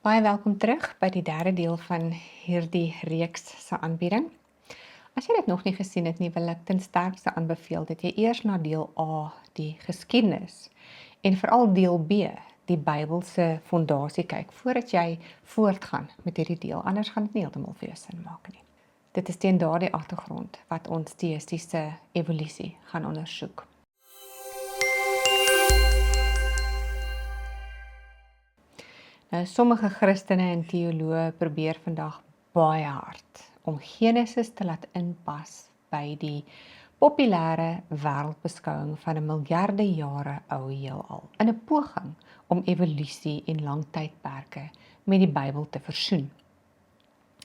Baie welkom terug by die derde deel van hierdie reeks se aanbieding. As jy dit nog nie gesien het nie, wil ek ten sterkste aanbeveel dat jy eers na deel A, die geskiedenis, en veral deel B, die Bybelse fondasie kyk, voordat jy voortgaan met hierdie deel, anders gaan dit nie heeltemal vir jou sin maak nie. Dit is teen daardie agtergrond wat ons teïstiese evolusie gaan ondersoek. Nou, sommige Christene en teoloë probeer vandag baie hard om Genesis te laat inpas by die populêre wêreldbeskouing van 'n miljarde jare ou heelal, in 'n poging om evolusie en lang tydperke met die Bybel te versoen.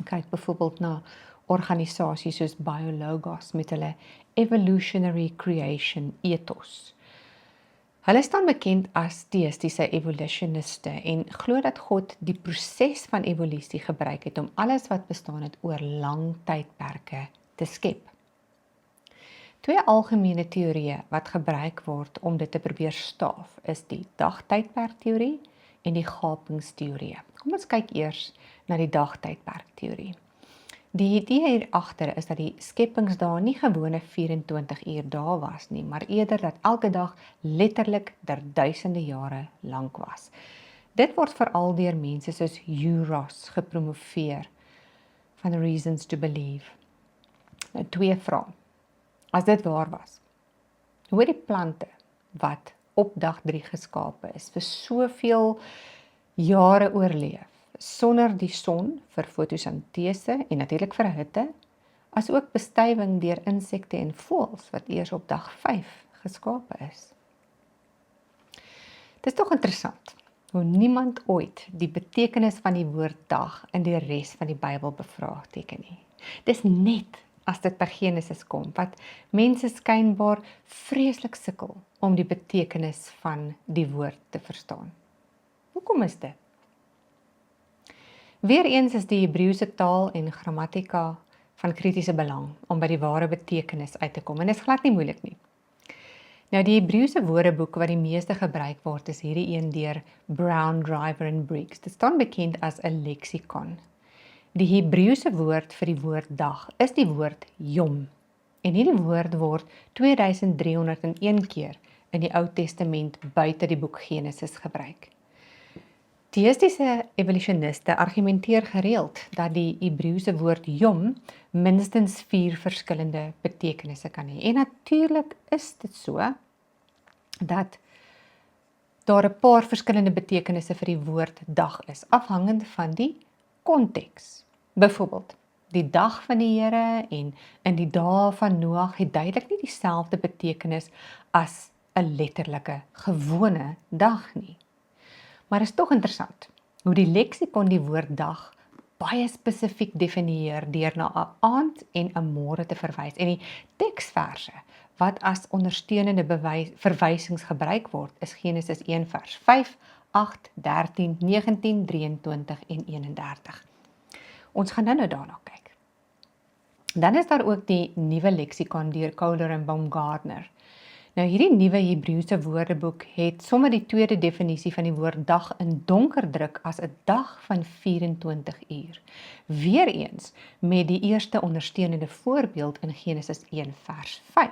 Kyk byvoorbeeld na organisasies soos BioLogos met hulle evolutionary creation ethos. Hulle staan bekend as teïstiese evolusioniste en glo dat God die proses van evolusie gebruik het om alles wat bestaan het oor lang tydperke te skep. Twee algemene teorieë wat gebruik word om dit te probeer staaf is die dagtydperkteorie en die gapingsteorie. Kom ons kyk eers na die dagtydperkteorie. Die idee hierachter is dat die skepingsdae nie gewone 24 uur dae was nie, maar eerder dat elke dag letterlik duisende jare lank was. Dit word veral deur mense soos Hugh Ross gepromoveer van Reasons to Believe. Nou, twee vrae. As dit waar was, hoe het die plante wat op dag 3 geskape is vir soveel jare oorleef, sonder die son vir fotosintese en natuurlik vir hitte, as ook bestuiving deur insekte en voëls wat eers op dag 5 geskape is. Dit is tog interessant hoe niemand ooit die betekenis van die woord dag in die res van die Bybel bevraagteken nie. Dis net as dit by Genesis kom, wat mense skynbaar vreeslik sukkel om die betekenis van die woord te verstaan. Hoekom is dit? Weereens is die Hebreëse taal en grammatika van kritiese belang om by die ware betekenis uit te kom, en dit is glad nie moeilik nie. Nou, die Hebreëse woordeboek wat die meeste gebruik word, is hierdie een deur Brown, Driver en Briggs. Dit staan bekend as 'n leksikon. Die Hebreëse woord vir die woord dag is die woord Yom, en hierdie woord word 2301 keer in die Ou Testament buite die boek Genesis gebruik. Teïstiese evolusioniste argumenteer gereeld dat die Hebreëse woord Yom minstens 4 verskillende betekenisse kan hê. En natuurlik is dit so dat daar 'n paar verskillende betekenisse vir die woord dag is, afhangend van die konteks. Byvoorbeeld, die dag van die Here en in die dae van Noag het duidelik nie dieselfde betekenis as 'n letterlike, gewone dag nie. Maar is tog interessant hoe die leksikon die woord dag baie spesifiek definieer deur na 'n aand en 'n môre te verwys, en die teksverse wat as ondersteunende verwysings gebruik word is Genesis 1 vers 5, 8, 13, 19, 23 en 31. Ons gaan nou daarna kyk. Dan is daar ook die nuwe leksikon deur Kohler en Baumgartner. Nou, hierdie nuwe Hebreëse woordeboek het sommer die tweede definisie van die woord dag in donker druk as 'n dag van 24 uur. Weereens met die eerste ondersteunende voorbeeld in Genesis 1 vers 5.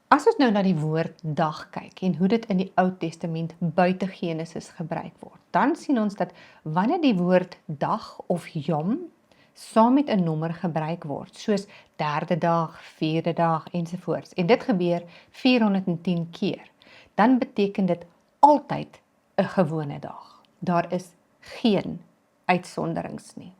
As ons nou na die woord dag kyk en hoe dit in die Ou Testament buite Genesis gebruik word, dan sien ons dat wanneer die woord dag of Yom saam met 'n nommer gebruik word, soos derde dag, vierde dag ensovoorts, en dit gebeur 410 keer, dan beteken dit altyd 'n gewone dag. Daar is geen uitsonderings nie.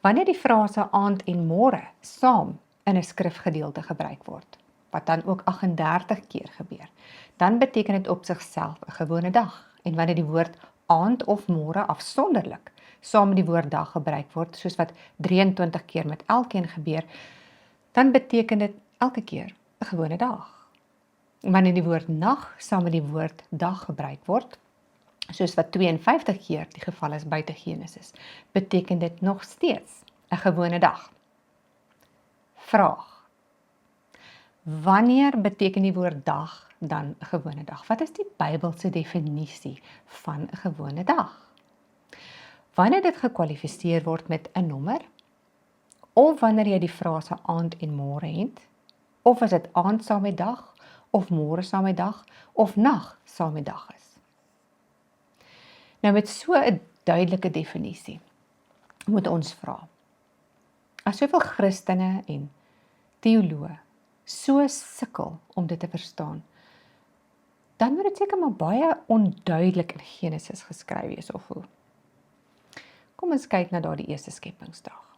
Wanneer die frase aand en môre saam in 'n skrifgedeelte gebruik word, wat dan ook 38 keer gebeur, dan beteken dit op sigself 'n gewone dag. En wanneer die woord aand of môre afsonderlik saam met die woord dag gebruik word, soos wat 23 keer met elkeen gebeur, dan beteken dit elke keer 'n gewone dag. Wanneer die woord nag saam met die woord dag gebruik word, soos wat 52 keer die geval is buite Genesis, beteken dit nog steeds 'n gewone dag. Vraag: wanneer beteken die woord dag dan 'n gewone dag? Wat is die Bybelse definisie van 'n gewone dag? Wanneer dit gekwalifiseer word met 'n nommer, of wanneer jy die frase aand en môre het, of as dit aand saam met dag, of môre saam met dag, of nag saam met dag is. Nou met so 'n duidelike definisie, moet ons vra, as soveel Christene en teoloë so sukkel om dit te verstaan, dan moet dit seker maar baie onduidelik in Genesis geskryf wees, of hoe? Kom ons kyk na daardie eerste skepingsdag.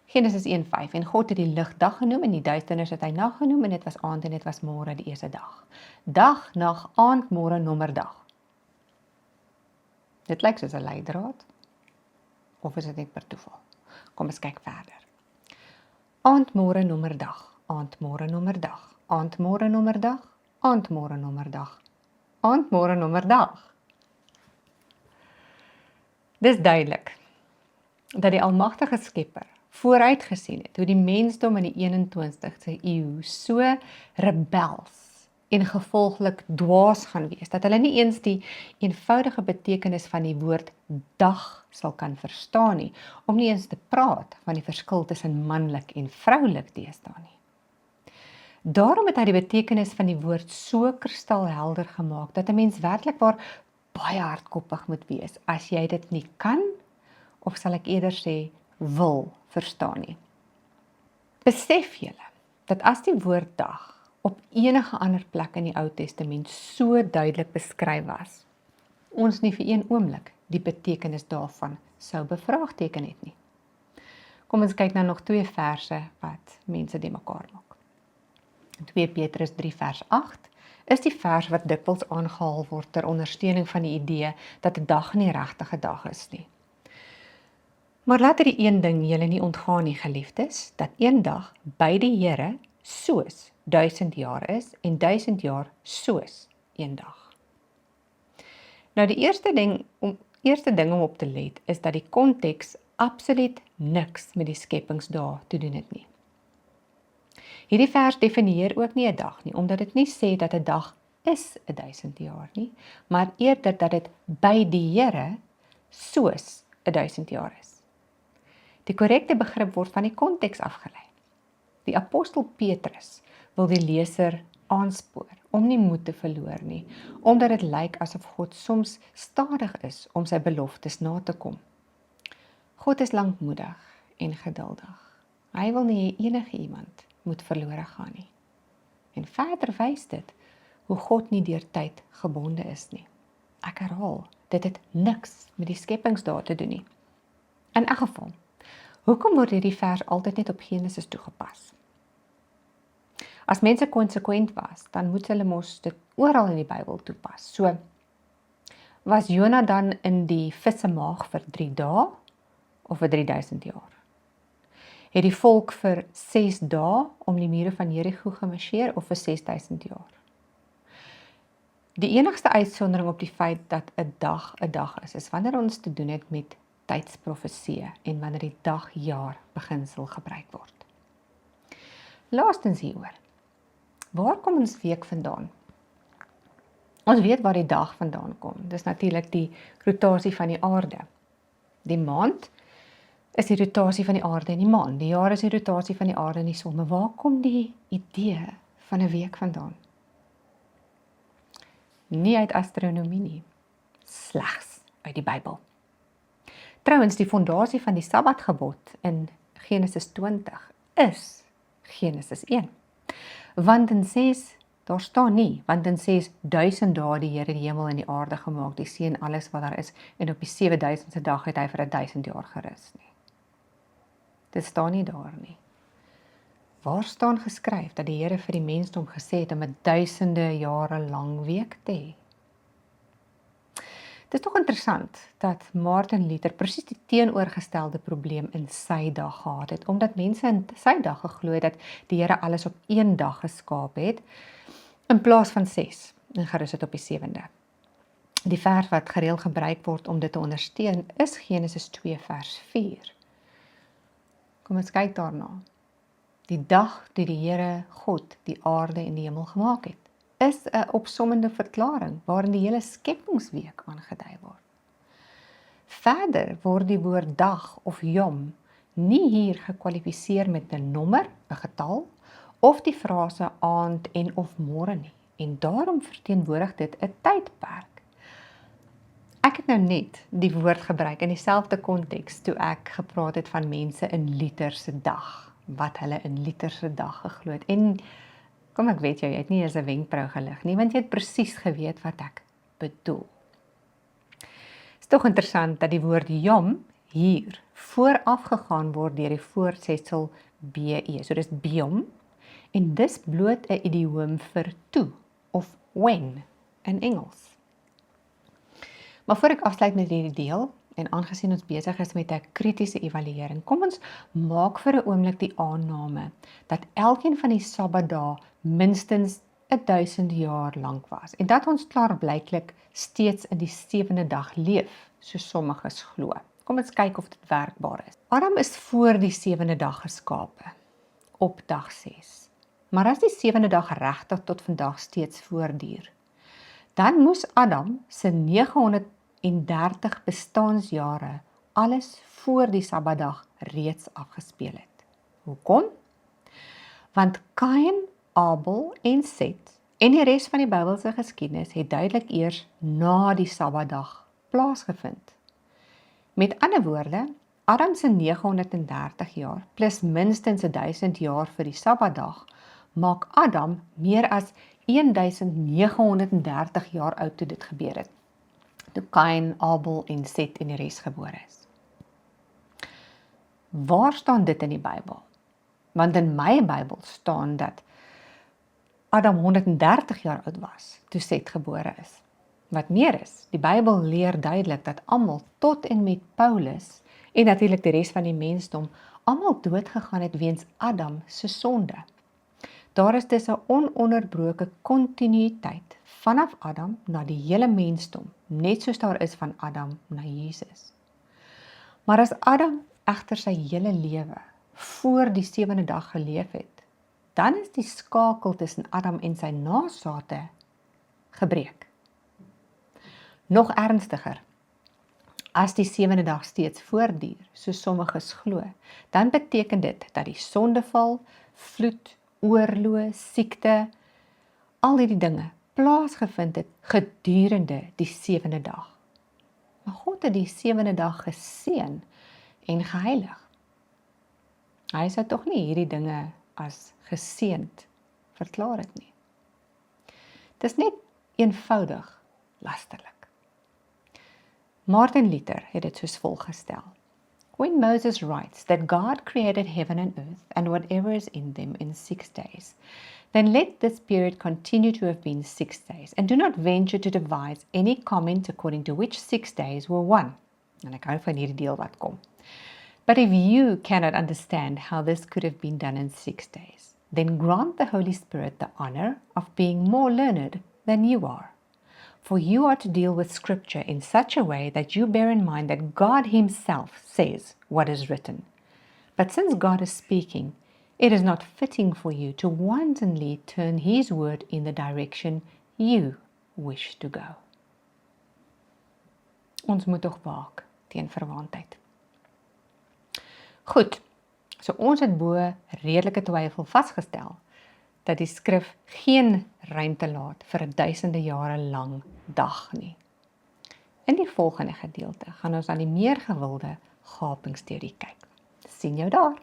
Genesis 1:5, en God het die lig dag genoem, en die duisternis het hy nag genoem, en dit was aand en dit was môre die eerste dag. Dag, nag, aand, môre, nommer, dag. Dit lyk soos 'n leidraad, of is dit net per toeval? Kom ons kyk verder. Aand, môre, nommer, dag. Aand, môre, nommer, dag. Aand, môre, nommer, dag. Aand, môre, nommer, dag. Aand, môre, nommer, dag. Dis duidelik dat die almagtige Skepper vooruitgesien het hoe die mensdom in die 21ste eeu so rebels en gevolglik dwaas gaan wees, dat hulle nie eens die eenvoudige betekenis van die woord dag sal kan verstaan nie, om nie eens te praat van die verskil tussen manlik en vroulik deesdae nie. Daarom het hy die betekenis van die woord so kristalhelder gemaak, dat 'n mens werklik waar baie hardkoppig moet wees, as jy dit nie kan, of sal ek eerder sê, wil verstaan nie. Besef julle, dat as die woord dag op enige ander plek in die Ou Testament so duidelik beskryf was, ons nie vir een oomblik die betekenis daarvan sou bevraagteken het nie. Kom ons kyk nou nog 2 verse wat mense die mekaar maak. 2 Petrus 3 vers 8 is die vers wat dikwels aangehaal word ter ondersteuning van die idee dat 'n dag nie regtig 'n dag is nie. Maar laat die een ding julle nie ontgaan nie, geliefdes, dat een dag by die Here soos 1000 jaar is en 1000 jaar soos een dag. Nou die eerste ding om op te let is dat die konteks absoluut niks met die skepingsdae te doen het nie. Hierdie vers definieer ook nie 'n dag nie, omdat dit nie sê dat 'n dag is 1000 jaar nie, maar eerder dat dit by die Here soos 1000 jaar is. Die korrekte begrip word van die konteks afgelei. Die apostel Petrus wil die leser aanspoor om nie moed te verloor nie, omdat dit lyk asof God soms stadig is om sy beloftes na te kom. God is lankmoedig en geduldig. Hy wil nie hê enige iemand moet verlore gaan nie. En verder wys dit hoe God nie deur tyd gebonde is nie. Ek herhaal, dit het niks met die skepingsdae te doen nie. In elk geval, hoekom word hierdie vers altyd net op Genesis toegepas? As mense konsekwent was, dan moet hulle mos dit oral in die Bybel toepas. So, was Jona dan in die visse maag vir 3 dae of vir 3000 jaar? Het die volk vir 6 dae om die mure van Jerigo gemarseer of vir 6000 jaar? Die enigste uitsondering op die feit dat 'n dag is wanneer ons te doen het met tydsprofeseë en wanneer die dag-jaar beginsel gebruik word. Laastens hieroor, waar kom ons week vandaan? Ons weet waar die dag vandaan kom. Dis natuurlik die rotasie van die aarde. Die maand is die rotasie van die aarde en die maan. Die jaar is die rotasie van die aarde en die son. Maar waar kom die idee van 'n week vandaan? Nie uit astronomie nie, slegs uit die Bybel. Trouwens, die fondasie van die Sabbatgebod in Genesis 20 is Genesis 1. Want in 6, daar staan nie, want in 6000 dae die Here die hemel en die aarde gemaak, die see en alles wat daar is, en op die 7000ste dag het hy vir 1000 jaar gerus nie. Dit staan nie daar nie. Waar staan geskryf dat die Here vir die mensdom gesê het om 'n duisende jare lang week te hê? Dit is toch interessant dat Martin Luther presies die teenoorgestelde probleem in sy dag gehad het, omdat mense in sy dag geglo het dat die Here alles op 1 dag geskaap het, in plaas van 6, en gerus het op die 7de. Die vers wat gereeld gebruik word om dit te ondersteun, is Genesis 2 vers 4. Kom ons kyk daarna. Die dag toe die Here God die aarde en die hemel gemaak het. is 'n opsommende verklaring waarin die hele skepingsweek aangedui word. Verder word die woord dag of yom nie hier gekwalifiseer met 'n nommer, 'n getal, of die frase aand en of môre nie, en daarom verteenwoordig dit 'n tydperk. Ek het nou net die woord gebruik in dieselfde konteks toe ek gepraat het van mense in Luther se dag, wat hulle in Luther se dag geglo het. En kom ek weet jou, jy het nie eens 'n wenkbrau gelig nie, want jy het presies geweet wat ek bedoel. Is tog interessant dat die woord yom hier voorafgegaan word deur die voorsetsel be, so dis biom, en dis bloot 'n idioom vir toe of when in Engels. Maar voor ek afsluit met hierdie deel, en aangesien ons besig is met 'n kritiese evaluering, kom ons maak vir 'n oomblik die aanname dat elkeen van die Sabbatdae minstens 1000 jaar lank was, en dat ons klaarblyklik steeds in die 7de dag leef, soos sommiges glo. Kom ons kyk of dit werkbaar is. Adam is voor die 7de dag geskape, op dag 6. Maar as die 7de dag regtig tot vandag steeds voortduur, dan moes Adam se 930 bestaansjare alles voor die Sabbatdag reeds afgespeel het. Hoekom? Want Kain, Abel en Set en die res van die Bybelse geskiedenis het duidelik eers na die Sabbatdag plaasgevind. Met ander woorde, Adam se 930 jaar plus minstens 1000 jaar vir die Sabbatdag maak Adam meer as 1930 jaar oud toe dit gebeur het, toe Kain, Abel en Set en die res gebore is. Waar staan dit in die Bybel? Want in my Bybel staan dat Adam 130 jaar oud was toe Set gebore is. Wat meer is, die Bybel leer duidelik dat almal tot en met Paulus en natuurlik die res van die mensdom almal doodgegaan het weens Adam se sonde. Daar is dus 'n ononderbroke kontinuïteit vanaf Adam na die hele mensdom, net soos daar is van Adam na Jesus. Maar as Adam egter sy hele lewe voor die 7de dag geleef het, dan is die skakel tussen Adam en sy nasate gebreek. Nog ernstiger, as die 7de dag steeds voortduur, soos sommiges glo, dan beteken dit dat die sondeval, vloed, oorlog, siekte, al hierdie dinge plaasgevind het gedurende die 7de dag. Maar God het die 7de dag geseën en geheilig. Hy sou tog nie hierdie dinge as geseënd verklaar het nie. Dit is net eenvoudig lasterlik. Martin Luther het dit soos volg gestel. When Moses writes that God created heaven and earth and whatever is in them in 6 days, then let this period continue to have been 6 days, and do not venture to devise any comment according to which 6 days were one. En ek hou van hierdie deel wat kom. But if you cannot understand how this could have been done in 6 days, then grant the Holy Spirit the honor of being more learned than you are. For you are to deal with Scripture in such a way that you bear in mind that God Himself says what is written. But since God is speaking, it is not fitting for you to wantonly turn His word in the direction you wish to go. Ons moet tog waak teen verwaandheid. Goed, so ons het bo redelike twyfel vasgestel dat die skrif geen ruimte laat vir 'n duisende jare lang dag nie. In die volgende gedeelte gaan ons aan die meer gewilde gapingsteorie kyk. Sien jou daar!